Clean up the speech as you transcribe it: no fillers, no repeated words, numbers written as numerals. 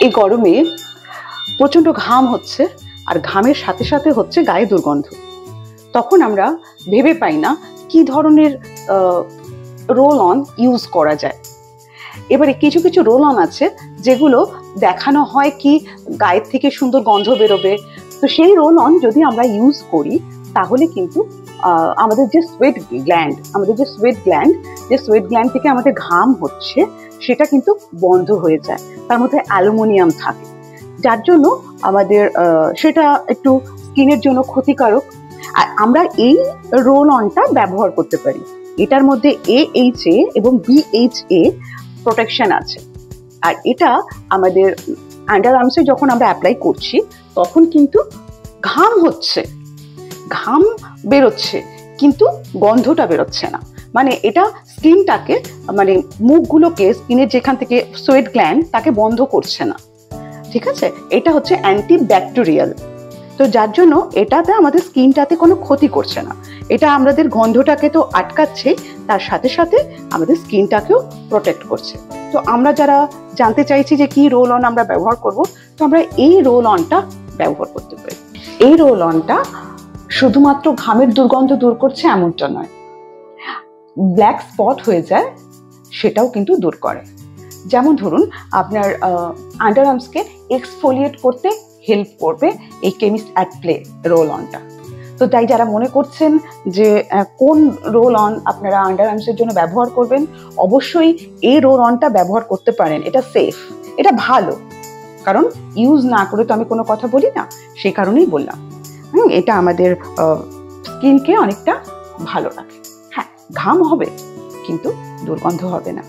এই গরমে প্রচণ্ড ঘাম হচ্ছে, আর ঘামের সাথে সাথে হচ্ছে গায়ে দুর্গন্ধ। তখন আমরা ভেবে পাই না কি ধরনের রোল অন ইউজ করা যায়। এবারে কিছু কিছু রোল অন আছে যেগুলো দেখানো হয় কি গায়ের থেকে সুন্দর গন্ধ বেরোবে, তো সেই রোল অন যদি আমরা ইউজ করি তাহলে কিন্তু আমাদের যে সোয়েট গ্ল্যান্ড থেকে আমাদের ঘাম হচ্ছে সেটা কিন্তু বন্ধ হয়ে যায়। তার মধ্যে অ্যালুমিনিয়াম থাকে, যার জন্য আমাদের সেটা একটু স্কিনের জন্য ক্ষতিকারক। আর আমরা এই রোল অনটা ব্যবহার করতে পারি। এটার মধ্যে AHA এবং BHA প্রোটেকশন আছে। আর এটা আমাদের আন্ডার আর্মসে যখন আমরা অ্যাপ্লাই করছি তখন কিন্তু ঘাম হচ্ছে, ঘাম বেরোচ্ছে কিন্তু গন্ধটা বেরোচ্ছে না। মানে এটা স্কিনটাকে, মানে মুখগুলোকে, স্কিনের যেখান থেকে সোয়েট গ্ল্যান্ড তাকে বন্ধ করছে না। ঠিক আছে, এটা হচ্ছে অ্যান্টিব্যাকটেরিয়াল। তো যার জন্য এটাতে আমাদের স্কিনটাতে কোনো ক্ষতি করছে না। এটা আমাদের গন্ধটাকে তো আটকাচ্ছে, তার সাথে সাথে আমাদের স্কিনটাকেও প্রোটেক্ট করছে। তো আমরা যারা জানতে চাইছি যে কি রোল অন আমরা ব্যবহার করব, তো আমরা এই রোল অনটা ব্যবহার করতে পারি। এই রোল অনটা শুধুমাত্র ঘামের দুর্গন্ধ দূর করছে এমনটা নয়, ব্ল্যাক স্পট হয়ে যায় সেটাও কিন্তু দূর করে। যেমন ধরুন আপনার আন্ডার আর্মসকে এক্সফোলিয়েট করতে হেল্প করবে এই কেমিস্ট অ্যাট প্লে রোল অনটা। তো তাই যারা মনে করছেন যে কোন রোল অন আপনারা আন্ডার আর্মসের জন্য ব্যবহার করবেন, অবশ্যই এই রোল অনটা ব্যবহার করতে পারেন। এটা সেফ, এটা ভালো, কারণ ইউজ না করে তো আমি কোনো কথা বলি না, সেই কারণেই বললাম। এটা আমাদের স্কিনকে অনেকটা ভালো রাখে। হ্যাঁ, ঘাম হবে কিন্তু দুর্গন্ধ হবে না।